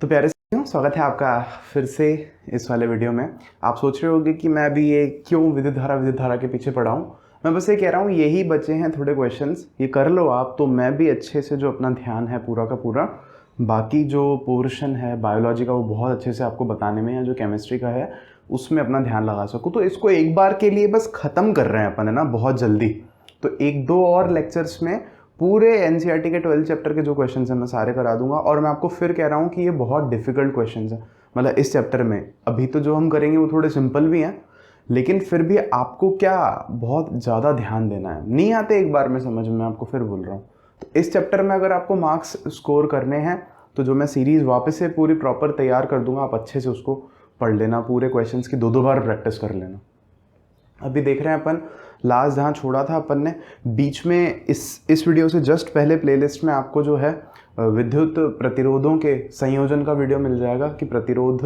तो प्यारे साथियों, स्वागत है आपका फिर से इस वाले वीडियो में। आप सोच रहे होंगे कि मैं भी ये क्यों विद्युत धारा के पीछे पड़ा हूँ। मैं बस ये कह रहा हूँ, यही बचे हैं थोड़े क्वेश्चंस, ये कर लो आप तो मैं भी अच्छे से जो अपना ध्यान है पूरा का पूरा बाकी जो पोर्शन है बायोलॉजी का वो बहुत अच्छे से आपको बताने में, या जो केमिस्ट्री का है उसमें अपना ध्यान लगा सकूँ। तो इसको एक बार के लिए बस ख़त्म कर रहे हैं अपन, है ना, बहुत जल्दी। तो एक दो और लेक्चर्स में पूरे एनसीईआरटी के 12 चैप्टर के जो क्वेश्चंस हैं मैं सारे करा दूंगा। और मैं आपको फिर कह रहा हूँ कि ये बहुत डिफिकल्ट क्वेश्चंस हैं, मतलब इस चैप्टर में अभी तो जो हम करेंगे वो थोड़े सिंपल भी हैं, लेकिन फिर भी आपको क्या बहुत ज़्यादा ध्यान देना है, नहीं आते एक बार में समझ में, आपको फिर बोल रहा हूँ। तो इस चैप्टर में अगर आपको मार्क्स स्कोर करने हैं तो जो मैं सीरीज़ वापस से पूरी प्रॉपर तैयार कर दूंगा, आप अच्छे से उसको पढ़ लेना, पूरे क्वेश्चंस की दो बार प्रैक्टिस कर लेना। अभी देख रहे हैं अपन लास्ट जहाँ छोड़ा था अपन ने, बीच में इस वीडियो से जस्ट पहले प्लेलिस्ट में आपको जो है विद्युत प्रतिरोधों के संयोजन का वीडियो मिल जाएगा कि प्रतिरोध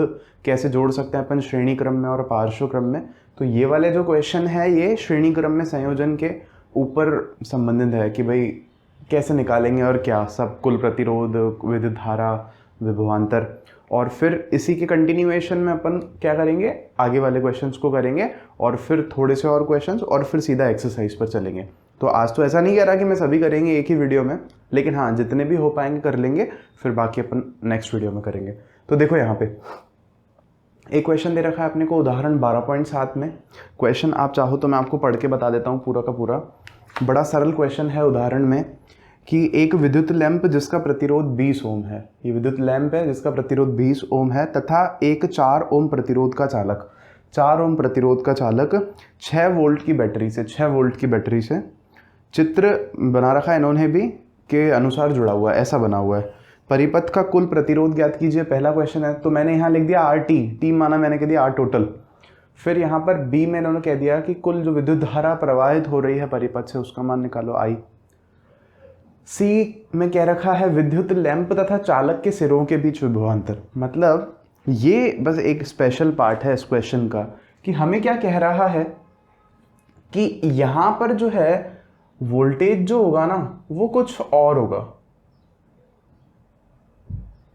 कैसे जोड़ सकते हैं अपन श्रेणी क्रम में और पार्श्व क्रम में। तो ये वाले जो क्वेश्चन है ये श्रेणी क्रम में संयोजन के ऊपर संबंधित है कि भाई कैसे निकालेंगे और क्या सब, कुल प्रतिरोध, विद्युत धारा, विभवांतर। और फिर इसी के कंटिन्यूएशन में अपन क्या करेंगे, आगे वाले क्वेश्चंस को करेंगे और फिर थोड़े से और क्वेश्चंस और फिर सीधा एक्सरसाइज पर चलेंगे। तो आज तो ऐसा नहीं कह रहा कि मैं सभी करेंगे एक ही वीडियो में, लेकिन हाँ जितने भी हो पाएंगे कर लेंगे, फिर बाकी अपन नेक्स्ट वीडियो में करेंगे। तो देखो यहाँ पे एक क्वेश्चन दे रखा है अपने को, उदाहरण 12.7 में। क्वेश्चन आप चाहो तो मैं आपको पढ़ के बता देता हूँ पूरा का पूरा। बड़ा सरल क्वेश्चन है उदाहरण में कि एक विद्युत लैंप जिसका प्रतिरोध 20 ओम है, ये विद्युत लैंप है जिसका प्रतिरोध 20 ओम है, तथा एक 4 ओम प्रतिरोध का चालक, 4 ओम प्रतिरोध का चालक 6 वोल्ट की बैटरी से, 6 वोल्ट की बैटरी से, चित्र बना रखा है इन्होंने भी के अनुसार जुड़ा हुआ है, ऐसा बना हुआ है। परिपथ का कुल प्रतिरोध ज्ञात कीजिए, पहला क्वेश्चन है। तो मैंने यहाँ लिख दिया आर टी माना मैंने कह दिया आर टोटल। फिर यहाँ पर बी में इन्होंने कह दिया कि कुल जो विद्युत धारा प्रवाहित हो रही है परिपथ से उसका मान निकालो आई। सी में कह रखा है विद्युत लैंप तथा चालक के सिरों के बीच विभवांतर। मतलब ये बस एक स्पेशल पार्ट है इस क्वेश्चन का कि हमें क्या कह रहा है कि यहाँ पर जो है वोल्टेज जो होगा ना वो कुछ और होगा,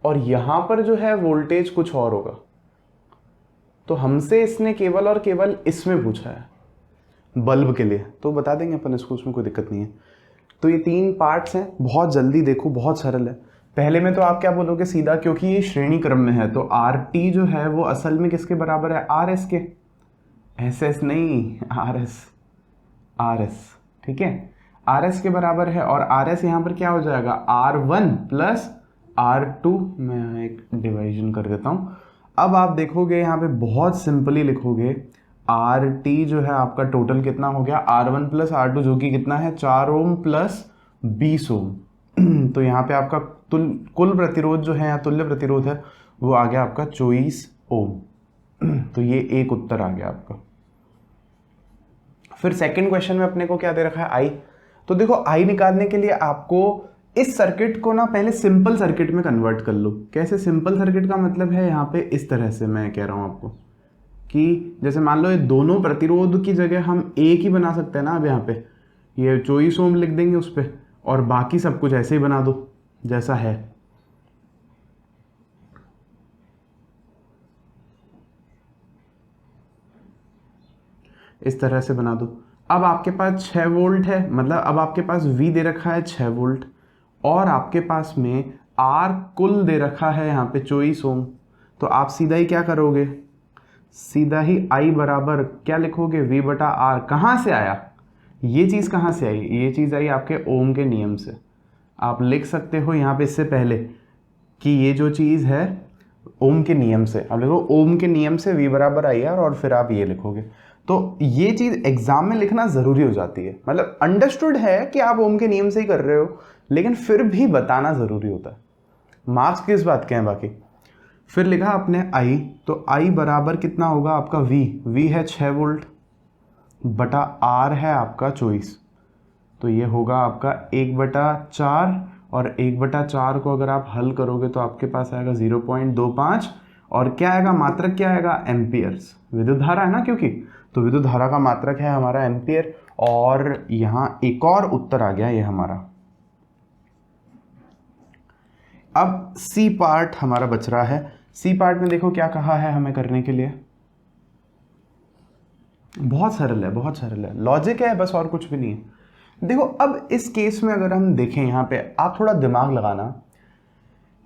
और यहाँ पर जो है वोल्टेज कुछ और होगा। तो हमसे इसने केवल और केवल इसमें पूछा है बल्ब के लिए, तो बता देंगे अपन इसको, उसमें कोई दिक्कत नहीं है। तो ये 3 पार्ट्स हैं, बहुत जल्दी देखो, बहुत सरल है। पहले में तो आप क्या बोलोगे सीधा, क्योंकि ये श्रेणी क्रम में है तो आर टी जो है वो असल में किसके बराबर है, आर एस के, एस एस नहीं, आर एस, आर एस, ठीक है, आर एस के बराबर है। और आर एस यहाँ पर क्या हो जाएगा, R one plus R two. मैं एक डिवाइजन कर देता हूँ। अब आप देखोगे यहाँ पे बहुत सिंपली लिखोगे, आर टी जो है आपका टोटल कितना हो गया, R one plus R two, जो कि कितना है 4 ओम प्लस 20 ओम। तो यहाँ पे आपका कुल प्रतिरोध जो है, यहाँ तुल्य प्रतिरोध है, वो आ गया आपका 24 ओम। तो ये एक उत्तर आ गया आपका। फिर सेकंड क्वेश्चन में अपने को क्या दे रखा है, आई। तो देखो आई निकालने के लिए आपको इस सर्किट को ना पहले सिंपल सर्किट में कन्वर्ट कर लो। कैसे सिंपल सर्किट का मतलब है, यहाँ पे इस तरह से मैं कह रहा हूँ आपको कि जैसे मान लो ये दोनों प्रतिरोध की जगह हम एक ही बना सकते हैं ना। अब यहाँ पे ये 24 ओम लिख देंगे उस पर, और बाकी सब कुछ ऐसे ही बना दो जैसा है। इस तरह से बना दो। अब आपके पास 6 वोल्ट है, मतलब अब आपके पास V दे रखा है 6 वोल्ट, और आपके पास में R कुल दे रखा है यहाँ पे 24 ओम। तो आप सीधा ही क्या करोगे, सीधा ही I बराबर क्या लिखोगे, V बटा R। कहाँ से आया ये चीज़, कहाँ से आई, ये चीज़ आई आपके ओम के नियम से। आप लिख सकते हो यहाँ पे इससे पहले कि ये जो चीज़ है ओम के नियम से, आप लिखो ओम के नियम से V बराबर आई आर, और फिर आप ये लिखोगे। तो ये चीज़ एग्जाम में लिखना ज़रूरी हो जाती है। मतलब अंडरस्टूड है कि आप ओम के नियम से ही कर रहे हो, लेकिन फिर भी बताना ज़रूरी होता है। मार्क्स किस बात के हैं बाकी। फिर लिखा आपने आई, तो आई बराबर कितना होगा आपका V है 6 वोल्ट बटा R है आपका 24। तो ये होगा आपका 1/4, और 1/4 को अगर आप हल करोगे तो आपके पास आएगा 0.25, और क्या आएगा, मात्रक क्या आएगा, एम्पियर्स। विद्युत धारा है ना, क्योंकि तो विद्युत धारा का मात्रक है हमारा एम्पियर। और यहाँ एक और उत्तर आ गया ये हमारा। अब सी पार्ट हमारा बच रहा है। सी पार्ट में देखो क्या कहा है हमें करने के लिए। बहुत सरल है, बहुत सरल है, लॉजिक है बस, और कुछ भी नहीं है। देखो अब इस केस में अगर हम देखें, यहाँ पे आप थोड़ा दिमाग लगाना,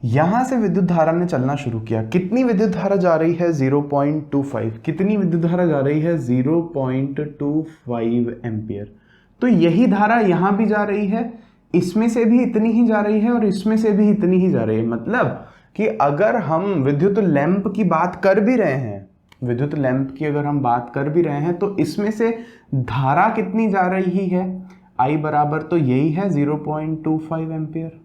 यहां से विद्युत धारा ने चलना शुरू किया। कितनी विद्युत धारा जा रही है? 0.25। कितनी विद्युत धारा जा रही है? 0.25 एम्पियर। तो यही धारा यहां भी जा रही है, इसमें से भी इतनी ही जा रही है और इसमें से भी इतनी ही जा रही है। मतलब कि अगर हम विद्युत लैंप की बात कर भी रहे हैं, विद्युत लैंप की अगर हम बात कर भी रहे हैं, तो इसमें से धारा कितनी जा रही है? I बराबर तो यही है 0.25 एम्पियर।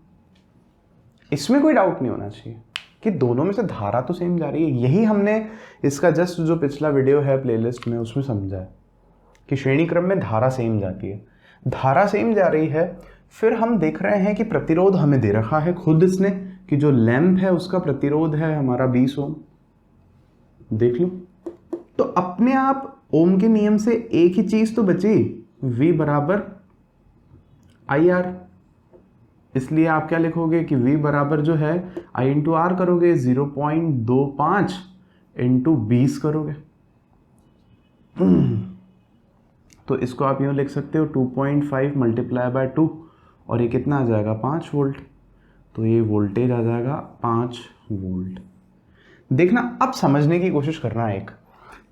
इसमें कोई डाउट नहीं होना चाहिए कि दोनों में से धारा तो सेम जा रही है। यही हमने इसका जस्ट जो पिछला वीडियो है प्लेलिस्ट में, उसमें समझा है कि श्रेणी क्रम में धारा सेम जाती है, धारा सेम जा रही है। फिर हम देख रहे हैं कि प्रतिरोध हमें दे रखा है खुद इसने, कि जो लैंप है उसका प्रतिरोध है हमारा 20 ओम। देख लो, तो अपने आप ओम के नियम से एक ही चीज तो बची, V बराबर IR। इसलिए आप क्या लिखोगे कि V बराबर जो है I इंटू आर करोगे, 0.25 इंटू 20 करोगे। तो इसको आप यूँ लिख सकते हो 2.5 मल्टीप्लाई बाय 2, और ये कितना आ जाएगा? 5 वोल्ट। तो ये वोल्टेज आ जाएगा 5 वोल्ट। देखना, अब समझने की कोशिश करना। एक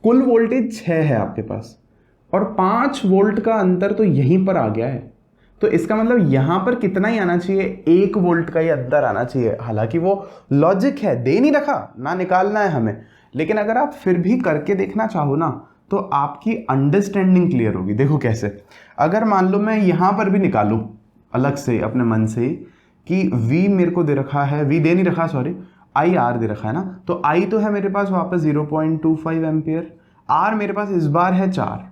कुल वोल्टेज 6 है आपके पास, और 5 वोल्ट का अंतर तो यहीं पर आ गया है। तो इसका मतलब यहां पर कितना ही आना चाहिए? 1 वोल्ट का ही अंतर आना चाहिए। हालांकि वो लॉजिक है, दे नहीं रखा ना, निकालना है हमें। लेकिन अगर आप फिर भी करके देखना चाहो ना, तो आपकी अंडरस्टैंडिंग क्लियर होगी। देखो कैसे, अगर मान लो मैं यहां पर भी निकालूं अलग से अपने मन से कि V मेरे को दे रखा है, V दे नहीं रखा, सॉरी, IR दे रखा है ना, तो I तो है मेरे पास वापस 0.25 एम्पियर, R मेरे पास इस बार है 4।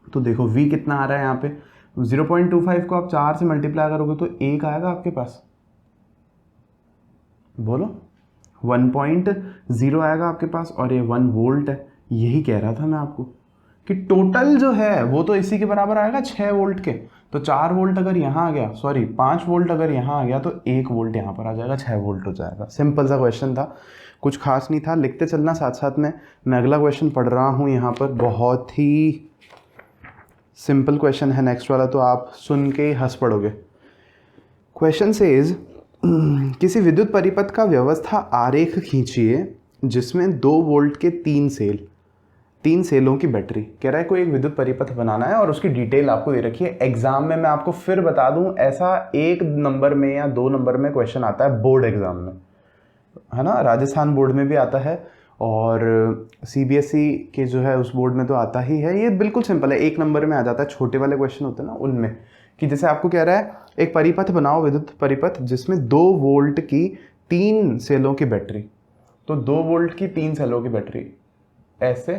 तो देखो V कितना आ रहा है यहाँ पे, 0.25 को आप 4 से मल्टीप्लाई करोगे तो 1 आएगा आपके पास। बोलो, 1.0 आएगा आपके पास, और ये 1 वोल्ट है। यही कह रहा था मैं आपको कि टोटल जो है वो तो इसी के बराबर आएगा 6 वोल्ट के। तो 4 वोल्ट अगर यहाँ आ गया, सॉरी 5 वोल्ट अगर यहाँ आ गया, तो 1 वोल्ट यहाँ पर आ जाएगा, 6 वोल्ट हो जाएगा। सिंपल सा क्वेश्चन था, कुछ खास नहीं था। लिखते चलना साथ साथ में। मैं अगला क्वेश्चन पढ़ रहा हूँ यहाँ पर, बहुत ही सिंपल क्वेश्चन है नेक्स्ट वाला, तो आप सुन के ही हंस पड़ोगे। क्वेश्चन सेज, किसी विद्युत परिपथ का व्यवस्था आरेख खींचिए जिसमें 2 वोल्ट के 3 सेलों की बैटरी। कह रहा है कोई एक विद्युत परिपथ बनाना है और उसकी डिटेल आपको दे रखी है। एग्जाम में मैं आपको फिर बता दूं, ऐसा 1 नंबर में या 2 नंबर में क्वेश्चन आता है बोर्ड एग्जाम में, है ना। राजस्थान बोर्ड में भी आता है, और CBSE के जो है उस बोर्ड में तो आता ही है। ये बिल्कुल सिंपल है, 1 नंबर में आ जाता है। छोटे वाले क्वेश्चन होते हैं ना उनमें, कि जैसे आपको कह रहा है एक परिपथ बनाओ, विद्युत परिपथ, जिसमें 2 वोल्ट की 3 सेलों की बैटरी। तो 2 वोल्ट की 3 सेलों की बैटरी ऐसे,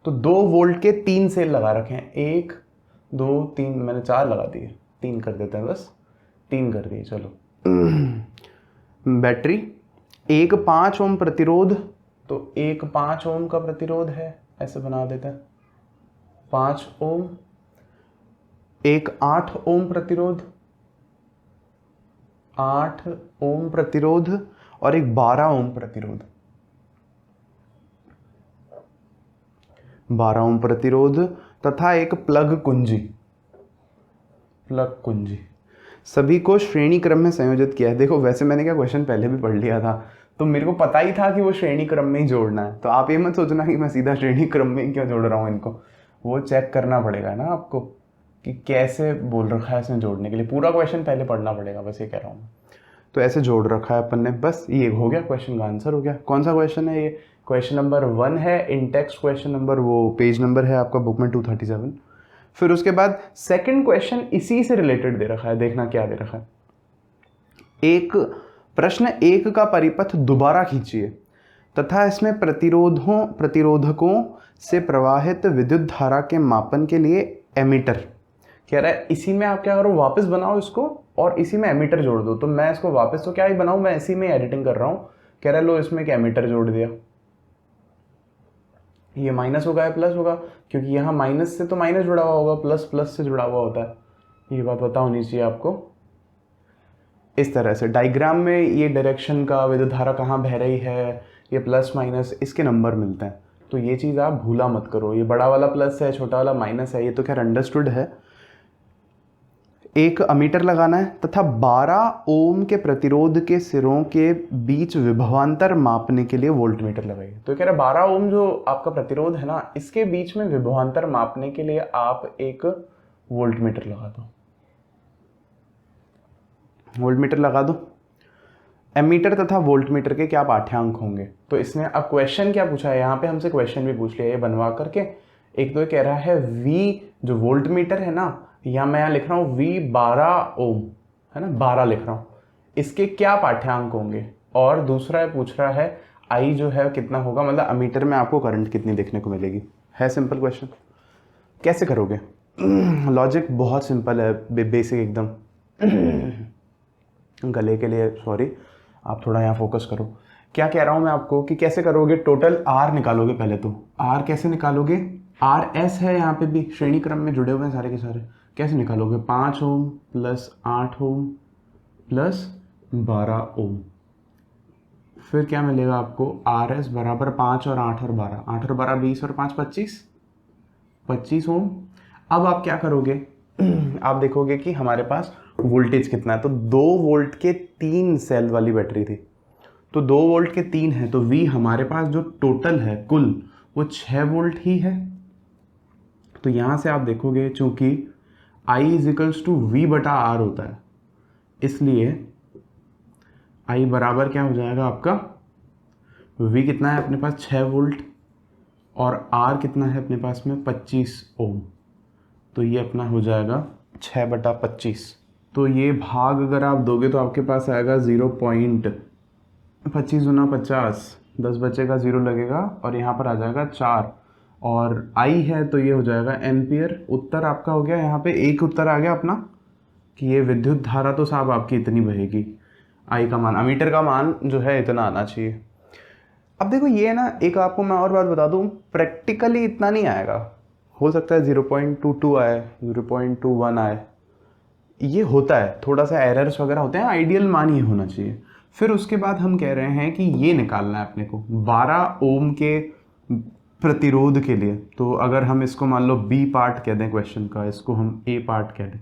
तो 2 वोल्ट के 3 सेल लगा रखे हैं, 1 2 3, मैंने 4 लगा दिए, 3 कर देते हैं बस, 3 कर दिए, चलो। बैटरी, एक 5 ओम प्रतिरोध, तो एक 5 ओम का प्रतिरोध है, ऐसे बना देते हैं 5 ओम, एक 8 ओम प्रतिरोध, 8 ओम प्रतिरोध, और एक 12 ओम प्रतिरोध, 12 ओम प्रतिरोध, तथा एक प्लग कुंजी। सभी को श्रेणी क्रम में संयोजित किया है। देखो वैसे मैंने क्या क्वेश्चन पहले भी पढ़ लिया था, तो मेरे को पता ही था कि वो श्रेणी क्रम में ही जोड़ना है। तो आप ये मत सोचना कि मैं सीधा श्रेणी क्रम में ही क्यों जोड़ रहा हूँ इनको, वो चेक करना पड़ेगा ना आपको कि कैसे बोल रखा है इसमें जोड़ने के लिए। पूरा क्वेश्चन पहले पढ़ना पड़ेगा, बस ये कह रहा हूँ। तो ऐसे जोड़ रखा है अपन ने, बस ये हो गया, क्वेश्चन का आंसर हो गया। कौन सा क्वेश्चन है ये? क्वेश्चन नंबर 1 है इन टेक्स्ट, क्वेश्चन नंबर, वो पेज नंबर है आपका बुक में 237। फिर उसके बाद सेकंड क्वेश्चन इसी से रिलेटेड दे रखा है, देखना क्या दे रखा है। एक प्रश्न 1 का परिपथ दोबारा खींचिए तथा इसमें प्रतिरोधकों से प्रवाहित विद्युत धारा के मापन के लिए एमीटर। कह रहा है इसी में आप क्या करो, वापस बनाओ इसको और इसी में एमीटर जोड़ दो। तो मैं इसको वापस तो क्या ही बनाऊं, मैं इसी में एडिटिंग कर रहा हूं। कह रहा है लो इसमें एक एमीटर जोड़ दिया, ये माइनस होगा या प्लस होगा, क्योंकि यहाँ माइनस से तो माइनस जुड़ा हुआ होगा, प्लस प्लस से जुड़ा हुआ होता है। ये बात पता होनी चाहिए आपको। इस तरह से डायग्राम में ये डायरेक्शन का विद्युत धारा कहाँ बह रही है, ये प्लस माइनस इसके नंबर मिलते हैं। तो ये चीज़ आप भूला मत करो, ये बड़ा वाला प्लस है छोटा वाला माइनस है, ये तो खैर अंडरस्टूड है। एक अमीटर लगाना है तथा 12 ओम के प्रतिरोध के सिरों के बीच विभवांतर मापने के लिए वोल्टमीटर लगाइए। तो कह रहा है 12 ओम जो आपका प्रतिरोध है ना, इसके बीच में विभवांतर मापने के लिए आप एक वोल्टमीटर लगा दो। वोल्टमीटर लगा दो। एमीटर तथा वोल्टमीटर के क्या पाठ्यांक होंगे? तो इसने अब क्वेश्चन क्या पूछा है, यहाँ पे हमसे क्वेश्चन भी पूछ लिया ये बनवा करके। एक तो ये कह रहा है V जो वोल्टमीटर है ना, या मैं यहाँ लिख रहा हूँ V 12 ओम है ना, 12 लिख रहा हूँ, इसके क्या पाठ्यांक होंगे। और दूसरा ये पूछ रहा है I जो है कितना होगा, मतलब अमीटर में आपको करंट कितनी देखने को मिलेगी। है सिंपल क्वेश्चन। कैसे करोगे? लॉजिक बहुत सिंपल है, बेसिक एकदम। गले के लिए सॉरी, आप थोड़ा यहाँ फोकस करो। क्या कह रहा हूँ मैं आपको कि कैसे करोगे? टोटल R निकालोगे पहले। तो R कैसे निकालोगे? RS है यहाँ पे भी, श्रेणी क्रम में जुड़े हुए हैं सारे के सारे। कैसे निकालोगे? 5 ओम प्लस 8 ओम प्लस 12 ओम। फिर क्या मिलेगा आपको? RS बराबर 5 और 8 और 12, 8 और 12 20 और 5 25 ओम। अब आप क्या करोगे? आप देखोगे कि हमारे पास वोल्टेज कितना है। तो 2 वोल्ट के 3 सेल वाली बैटरी थी, तो 2 वोल्ट के 3 है, तो V हमारे पास जो टोटल है कुल वो 6 वोल्ट ही है। तो यहाँ से आप देखोगे चूंकि I = V बटा R होता है, इसलिए I बराबर क्या हो जाएगा आपका? V कितना है अपने पास? 6 वोल्ट, और R कितना है अपने पास में? 25 ओम। तो ये अपना हो जाएगा 6/25। तो ये भाग अगर आप दोगे तो आपके पास आएगा 0.25 गुना 50, 10 बचेगा, 0 लगेगा, और यहाँ पर आ जाएगा 4, और I है तो ये हो जाएगा एम्पियर। उत्तर आपका हो गया। यहाँ पे एक उत्तर आ गया अपना कि ये विद्युत धारा तो साहब आपकी इतनी बहेगी। I का मान, अमीटर का मान जो है इतना आना चाहिए। अब देखो ये ना, एक आपको मैं और बात बता दूँ, प्रैक्टिकली इतना नहीं आएगा। हो सकता है 0.22 आए, 0.21 आए, ये होता है, थोड़ा सा एरर्स वगैरह होते हैं। आइडियल मान ये होना चाहिए। फिर उसके बाद हम कह रहे हैं कि ये निकालना है अपने को 12 ओम के प्रतिरोध के लिए। तो अगर हम इसको मान लो बी पार्ट कह दें क्वेश्चन का, इसको हम ए पार्ट कह दें,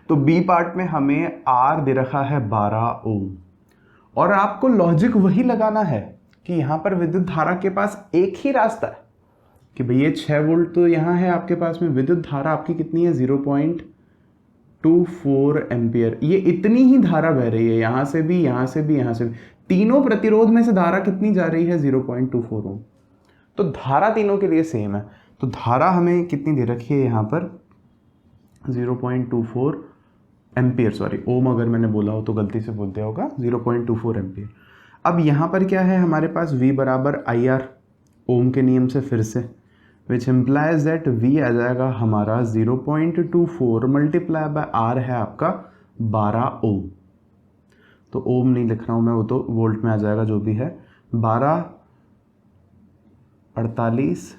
तो बी पार्ट में हमें आर दे रखा है 12 ओम, और आपको लॉजिक वही लगाना है कि यहाँ पर विद्युत धारा के पास एक ही रास्ता है कि भई ये 6 वोल्ट तो यहाँ है आपके पास में, विद्युत धारा आपकी कितनी है? 0.24 एम्पियर। ये इतनी ही धारा बह रही है, यहाँ से भी, यहाँ से भी, यहाँ से भी। तीनों प्रतिरोध में से धारा कितनी जा रही है? 0.24 ओम। तो धारा तीनों के लिए सेम है। तो धारा हमें कितनी दे रखी है यहाँ पर? 0.24 एम्पियर, सॉरी ओम अगर मैंने बोला हो तो गलती से बोल दिया होगा, 0.24 एम्पियर। अब यहाँ पर क्या है हमारे पास? V बराबर IR, ओम के नियम से फिर से, विच इम्प्लाइज दैट V आ जाएगा हमारा 0.24 मल्टीप्लाई बाय R है आपका 12 ओम। तो ओम नहीं लिख रहा हूँ मैं, वो तो वोल्ट में आ जाएगा जो भी है। 12 48,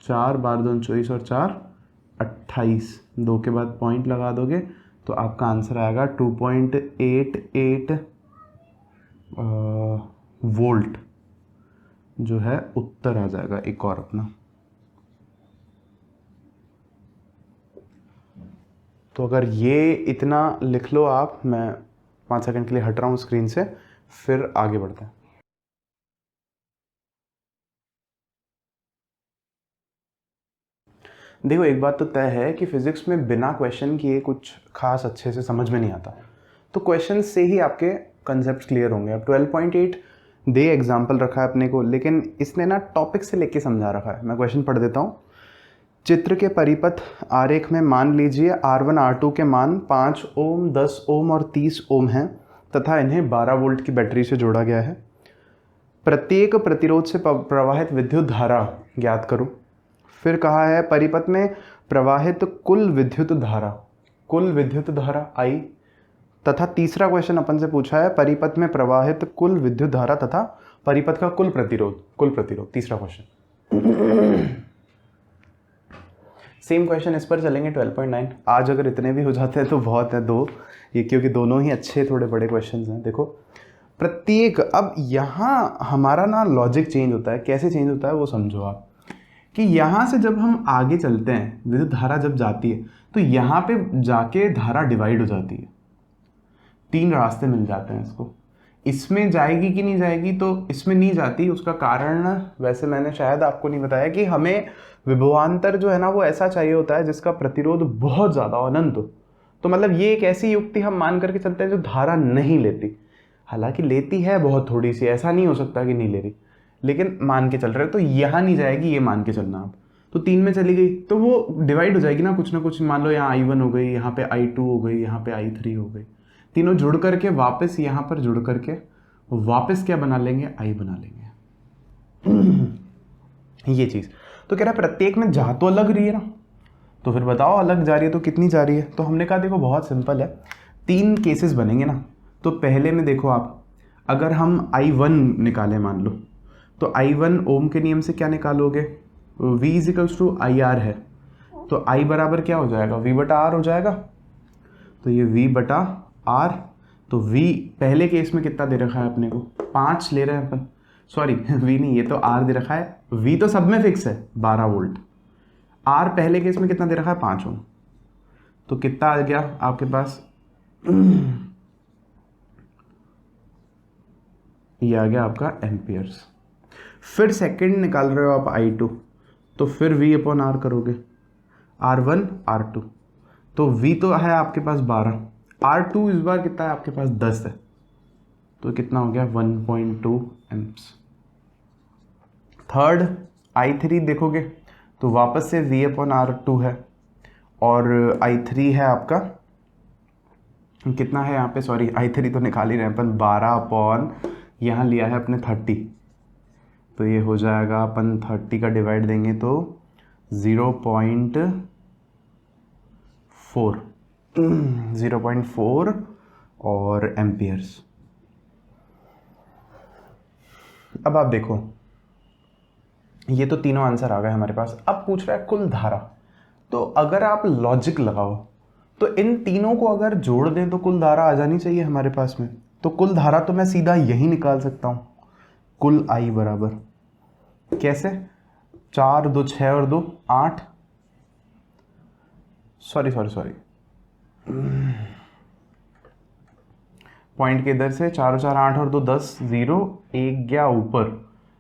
4 12 2 24 और 4 28, 2 के बाद पॉइंट लगा दोगे तो आपका आंसर आएगा 2.88 वोल्ट जो है उत्तर आ जाएगा। एक और अपना, तो अगर ये इतना लिख लो आप, मैं 5 सेकंड के लिए हट रहा हूँ स्क्रीन से, फिर आगे बढ़ते हैं। देखो एक बात तो तय है कि फिजिक्स में बिना क्वेश्चन किए कुछ खास अच्छे से समझ में नहीं आता, तो क्वेश्चन से ही आपके कंसेप्ट क्लियर होंगे। अब 12.8 दे एग्जाम्पल रखा है अपने को, लेकिन इसने ना टॉपिक से लेके समझा रखा है। मैं क्वेश्चन पढ़ देता हूँ। चित्र के परिपथ आरेख में मान लीजिए R1 R2 के मान 5 ओम, 10 ओम और 30 ओम हैं तथा इन्हें 12 वोल्ट की बैटरी से जोड़ा गया है। प्रत्येक प्रतिरोध से प्रवाहित विद्युत धारा ज्ञात करो। फिर कहा है परिपथ में प्रवाहित कुल विद्युत धारा I, तथा तीसरा क्वेश्चन अपन से पूछा है परिपथ में प्रवाहित कुल विद्युत धारा तथा परिपथ का कुल प्रतिरोध। तीसरा क्वेश्चन। सेम क्वेश्चन इस पर चलेंगे 12.9। आज अगर इतने भी हो जाते हैं तो बहुत है, 2 ये क्योंकि दोनों ही अच्छे थोड़े बड़े क्वेश्चंस हैं। देखो प्रत्येक, अब यहाँ हमारा ना लॉजिक चेंज होता है। कैसे चेंज होता है वो समझो आप, कि यहाँ से जब हम आगे चलते हैं, विद्युत धारा जब जाती है तो यहाँ पे जाके धारा डिवाइड हो जाती है, 3 रास्ते मिल जाते हैं इसको। इसमें जाएगी कि नहीं जाएगी, तो इसमें नहीं जाती। उसका कारण वैसे मैंने शायद आपको नहीं बताया कि हमें विभवांतर जो है ना वो ऐसा चाहिए होता है जिसका प्रतिरोध बहुत ज़्यादा अनंत हो। तो मतलब ये एक ऐसी युक्ति हम मान करके चलते हैं जो धारा नहीं लेती, हालांकि लेती है बहुत थोड़ी सी, ऐसा नहीं हो सकता कि नहीं ले रही, लेकिन मान के चल रहे हो। तो यहाँ नहीं जाएगी, ये मान के चलना आप। तो 3 में चली गई तो वो डिवाइड हो जाएगी ना कुछ। मान लो यहाँ I1 हो गई, यहाँ पे I2 हो गई, यहाँ पे I3 हो गई, तीनों जुड़ करके वापस यहाँ पर जुड़ करके वापस क्या बना लेंगे, I बना लेंगे। ये चीज़ तो कह रहा है प्रत्येक में जा तो अलग रही है ना, तो फिर बताओ अलग जा रही है तो कितनी जा रही है। तो हमने कहा देखो बहुत सिंपल है, 3 केसेस बनेंगे ना। तो पहले में देखो आप, अगर हम I1 निकालें मान लो, तो I1 ओम के नियम से क्या निकालोगे, V इजिकल्स टू IR है, तो I बराबर क्या हो जाएगा, V बटा R हो जाएगा। तो ये V बटा R, तो V पहले केस में कितना दे रखा है अपने को, 5 ले रहे हैं अपन, सॉरी V नहीं, ये तो R दे रखा है, V तो सब में फिक्स है 12 वोल्ट, R पहले केस में कितना दे रखा है 5 ओम। तो कितना आ गया आपके पास, ये आ गया आपका एम्पियर्स। फिर सेकंड निकाल रहे हो आप I2, तो फिर V अपॉन R करोगे, R1 R2, तो V तो है आपके पास 12, R2 इस बार कितना है आपके पास 10 है, तो कितना हो गया 1.2 एम्प्स। थर्ड I3 देखोगे तो वापस से V अपॉन R2 है, और I3 है आपका कितना है यहाँ पे, सॉरी I3 तो निकाल ही रहे हैं अपन, 12 अपॉन यहाँ लिया है अपने 30, तो ये हो जाएगा अपन 30 का डिवाइड देंगे तो 0.4 और एम्पियर्स। अब आप देखो ये तो तीनों आंसर आ गए हमारे पास। अब पूछ रहा है कुल धारा, तो अगर आप लॉजिक लगाओ तो इन तीनों को अगर जोड़ दें तो कुल धारा आ जानी चाहिए हमारे पास में। तो कुल धारा तो मैं सीधा यही निकाल सकता हूँ, कुल I बराबर कैसे, 4 2 6 और 2 8, सॉरी पॉइंट के इधर से 4 4 8 और 2 10, 0 1 गया ऊपर,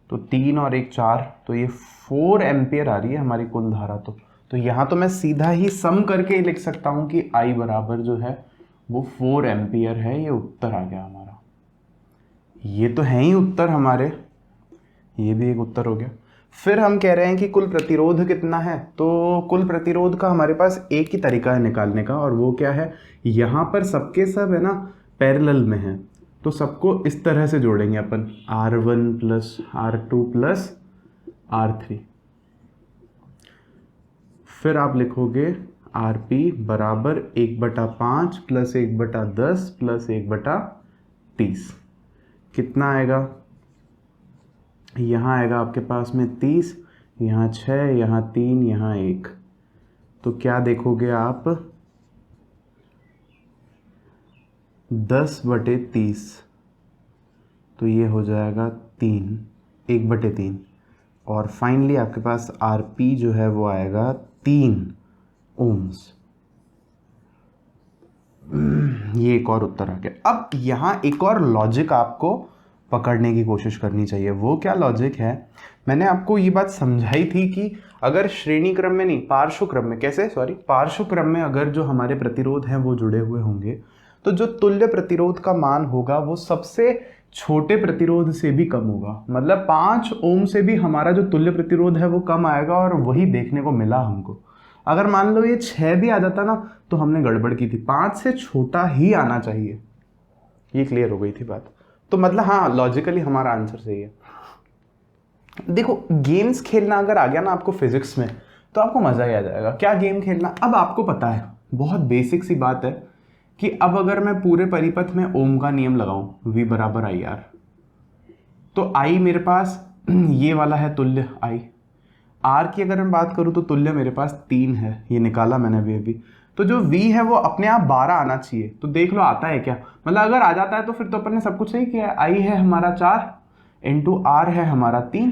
तो 3 और 1 4, तो ये 4 एम्पियर आ रही है हमारी कुल धारा। तो यहाँ तो मैं सीधा ही सम करके ही लिख सकता हूँ कि I बराबर जो है वो 4 एम्पियर है। ये उत्तर आ गया हमारा, ये तो है ही उत्तर हमारे, ये भी एक उत्तर हो गया। फिर हम कह रहे हैं कि कुल प्रतिरोध कितना है, तो कुल प्रतिरोध का हमारे पास एक ही तरीका है निकालने का, और वो क्या है, यहाँ पर सबके सब है ना पैरेलल में है, तो सबको इस तरह से जोड़ेंगे अपन, R1 plus R2 plus R3। फिर आप लिखोगे Rp बराबर 1/5 प्लस 1/10 प्लस 1/30, कितना आएगा, यहाँ आएगा आपके पास में 30, यहाँ 6, यहाँ 3, यहाँ 1, तो क्या देखोगे आप 10/30, तो ये हो जाएगा 1/3, और फाइनली आपके पास Rp जो है वो आएगा 3 ओम्स। ये एक और उत्तर आ गया। अब यहाँ एक और लॉजिक आपको पकड़ने की कोशिश करनी चाहिए। वो क्या लॉजिक है, मैंने आपको ये बात समझाई थी कि अगर श्रेणी क्रम में नहीं, पार्श्व क्रम में, कैसे, सॉरी पार्श्व क्रम में अगर जो हमारे प्रतिरोध हैं वो जुड़े हुए होंगे, तो जो तुल्य प्रतिरोध का मान होगा वो सबसे छोटे प्रतिरोध से भी कम होगा। मतलब 5 ओम से भी हमारा जो तुल्य प्रतिरोध है वो कम आएगा, और वही देखने को मिला हमको। अगर मान लो ये 6 भी आ जाता ना तो हमने गड़बड़ की थी, 5 से छोटा ही आना चाहिए। ये क्लियर हो गई थी बात। तो मतलब हाँ, लॉजिकली हमारा आंसर सही है। देखो गेम्स खेलना अगर आ गया ना आपको फिजिक्स में, तो आपको मजा ही आ जाएगा। क्या गेम खेलना, अब आपको पता है, बहुत बेसिक सी बात है कि अब अगर मैं पूरे परिपथ में ओम का नियम लगाऊं, V बराबर IR, तो I मेरे पास ये वाला है तुल्य I, R की अगर मैं बात करूं तो तुल्य मेरे पास 3 है, ये निकाला मैंने अभी। तो जो V है वो अपने आप 12 आना चाहिए। तो देख लो आता है क्या, मतलब अगर आ जाता है तो फिर तो अपन ने सब कुछ सही किया है। I है हमारा 4 इंटू R है हमारा 3,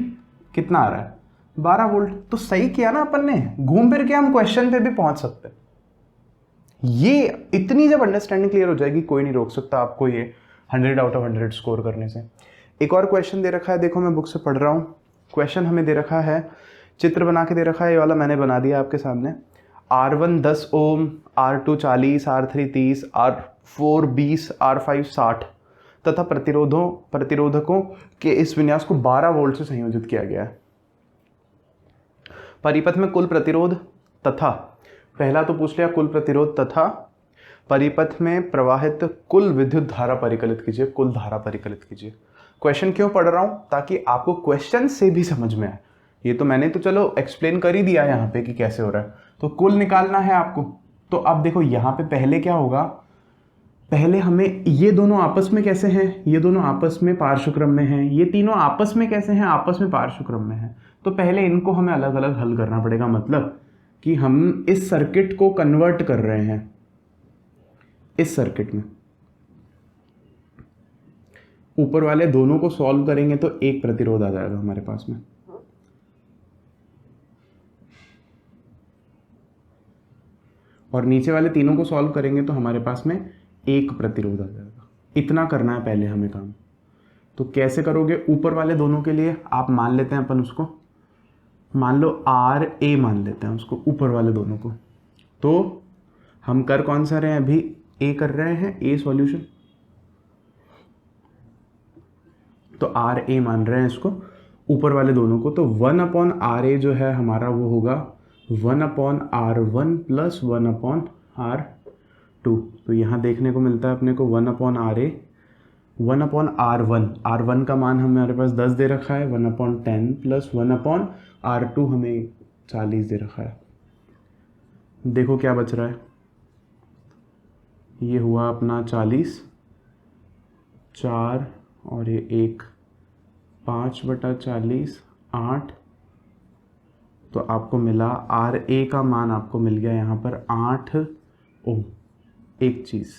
कितना आ रहा है 12 वोल्ट। तो सही किया ना अपन ने, घूम फिर के हम क्वेश्चन पे भी पहुंच सकते हैं। ये इतनी जब अंडरस्टैंडिंग क्लियर हो जाएगी कोई नहीं रोक सकता आपको ये 100 आउट ऑफ 100 स्कोर करने से। एक और क्वेश्चन दे रखा है, देखो मैं बुक से पढ़ रहा हूँ। क्वेश्चन हमें दे रखा है, चित्र बना के दे रखा है, ये वाला मैंने बना दिया आपके सामने। R1 10 ओम, R2 40, R3 30, R4 20, R5 60 तथा प्रतिरोधकों के इस विन्यास को 12 वोल्ट से संयोजित किया गया है। परिपथ में कुल प्रतिरोध तथा, पहला तो पूछ लिया कुल प्रतिरोध तथा परिपथ में प्रवाहित कुल विद्युत धारा परिकलित कीजिए, कुल धारा परिकलित कीजिए। क्वेश्चन क्यों पढ़ रहा हूं, ताकि आपको क्वेश्चन से भी समझ में आए। ये तो मैंने तो चलो एक्सप्लेन कर ही दिया यहाँ पे कि कैसे हो रहा है, तो कुल निकालना है आपको। तो अब देखो यहाँ पे पहले क्या होगा, पहले हमें ये दोनों आपस में कैसे हैं, ये दोनों आपस में पार्श्व क्रम में हैं, ये तीनों आपस में कैसे हैं, आपस में पार्श्व क्रम में हैं। तो पहले इनको हमें अलग अलग हल करना पड़ेगा, मतलब कि हम इस सर्किट को कन्वर्ट कर रहे हैं इस सर्किट में। ऊपर वाले दोनों को सॉल्व करेंगे तो एक प्रतिरोध आ जाएगा हमारे पास में, और नीचे वाले तीनों को सॉल्व करेंगे तो हमारे पास में एक प्रतिरोध आ जाएगा। इतना करना है पहले हमें काम। तो कैसे करोगे, ऊपर वाले दोनों के लिए आप मान लेते हैं अपन उसको, मान लो RA मान लेते हैं उसको, ऊपर वाले दोनों को। तो हम कर कौन सा रहे हैं, अभी A कर रहे हैं, A सॉल्यूशन। तो RA मान रहे हैं इसको, ऊपर वाले दोनों को। तो 1/RA जो है हमारा वो होगा 1/R1 प्लस 1/R2। तो यहाँ देखने को मिलता है अपने को 1/RA 1/R1, R1 का मान हमारे पास 10 दे रखा है, 1/10 प्लस 1/R2 हमें 40 दे रखा है। देखो क्या बच रहा है, ये हुआ अपना 40, 4 और ये 1, 5/40 8। तो आपको मिला RA का मान आपको मिल गया यहाँ पर 8 ओम। एक चीज़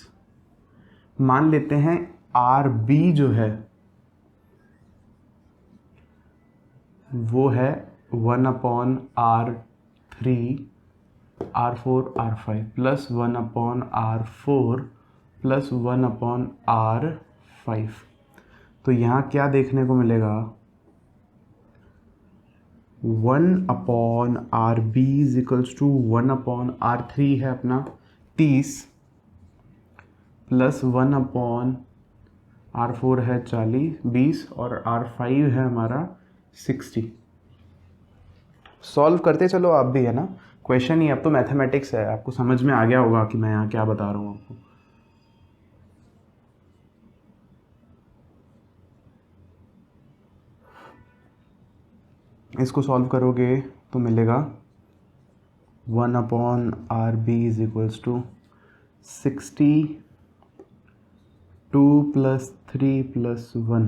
मान लेते हैं RB जो है वो है 1/R3 R4 R5 plus 1/R4 plus 1/R5। तो यहाँ क्या देखने को मिलेगा, 1/RB इक्वल्स टू 1/R3 है अपना 30 प्लस 1/R4 है 20 और R5 है हमारा 60। सॉल्व करते चलो आप भी, है ना, क्वेश्चन ही अब तो मैथमेटिक्स है, आपको समझ में आ गया होगा कि मैं यहाँ क्या बता रहा हूँ आपको। इसको सॉल्व करोगे तो मिलेगा 1/RB is equals to 62 plus 3 plus 1।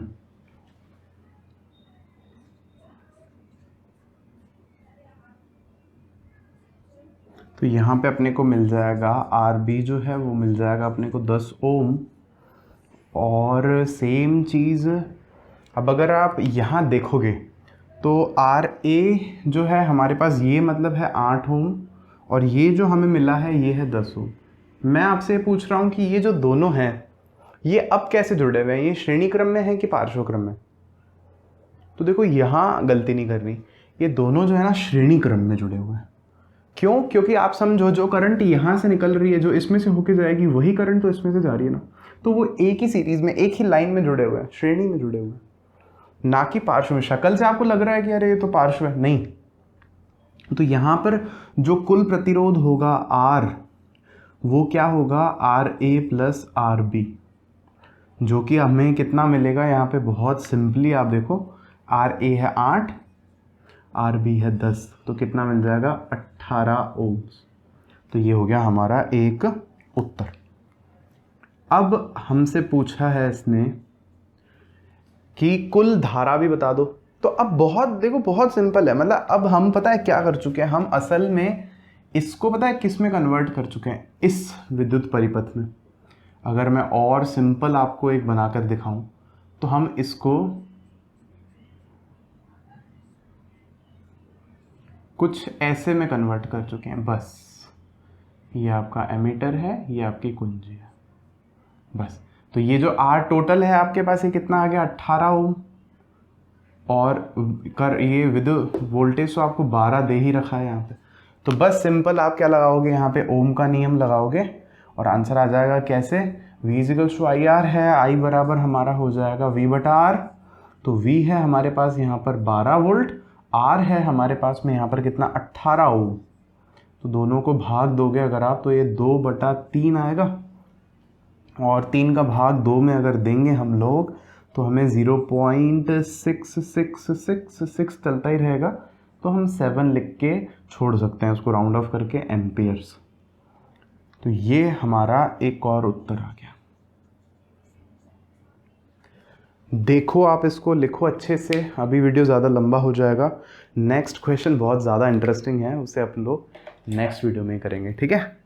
तो यहाँ पे अपने को मिल जाएगा RB जो है वो मिल जाएगा अपने को 10 ओम। और सेम चीज़ अब अगर आप यहाँ देखोगे तो RA जो है हमारे पास ये मतलब है 8 ओम, और ये जो हमें मिला है ये है 10 ओम। मैं आपसे पूछ रहा हूँ कि ये जो दोनों हैं ये अब कैसे जुड़े हुए हैं, ये श्रेणी क्रम में है कि पार्श्व क्रम में। तो देखो यहाँ गलती नहीं करनी, ये दोनों जो है ना श्रेणी क्रम में जुड़े हुए हैं। क्यों, क्योंकि आप समझो जो करंट यहाँ से निकल रही है, जो इसमें से होके जाएगी, वही करंट तो इसमें से जा रही है ना। तो वो एक ही सीरीज में, एक ही लाइन में जुड़े हुए हैं, श्रेणी में जुड़े हुए हैं, ना कि पार्श्व में। शक्ल से आपको लग रहा है कि अरे ये तो पार्श्व है, नहीं। तो यहाँ पर जो कुल प्रतिरोध होगा R, वो क्या होगा RA प्लस RB, जो कि हमें कितना मिलेगा यहाँ पे, बहुत सिंपली आप देखो, RA है 8, RB है 10, तो कितना मिल जाएगा 18 ओम्स। तो ये हो गया हमारा एक उत्तर। अब हमसे पूछा है इसने कि कुल धारा भी बता दो। तो अब बहुत देखो बहुत सिंपल है, मतलब अब हम पता है क्या कर चुके हैं, हम असल में इसको पता है किस में कन्वर्ट कर चुके हैं, इस विद्युत परिपथ में। अगर मैं और सिंपल आपको एक बनाकर दिखाऊं तो हम इसको कुछ ऐसे में कन्वर्ट कर चुके हैं। बस ये आपका एमीटर है, ये आपकी कुंजी है, बस। तो ये जो आर टोटल है आपके पास, ये कितना आ गया 18 ओम, और ये विद्युत वोल्टेज तो आपको 12 दे ही रखा है यहाँ पे। तो बस सिंपल आप क्या लगाओगे, यहाँ पे ओम का नियम लगाओगे और आंसर आ जाएगा कैसे, V = IR है, I बराबर हमारा हो जाएगा V/R। तो V है हमारे पास यहाँ पर 12 वोल्ट, R है हमारे पास में यहाँ पर कितना 18 ओम। तो दोनों को भाग दोगे अगर आप, तो ये 2/3 आएगा, और 3 का भाग 2 में अगर देंगे हम लोग तो हमें 0.6666 चलता ही रहेगा। तो हम 7 लिख के छोड़ सकते हैं उसको राउंड ऑफ करके एम्पियर्स। तो ये हमारा एक और उत्तर आ गया। देखो आप इसको लिखो अच्छे से, अभी वीडियो ज़्यादा लंबा हो जाएगा। नेक्स्ट क्वेश्चन बहुत ज़्यादा इंटरेस्टिंग है, उसे अपन लोग नेक्स्ट वीडियो में करेंगे, ठीक है।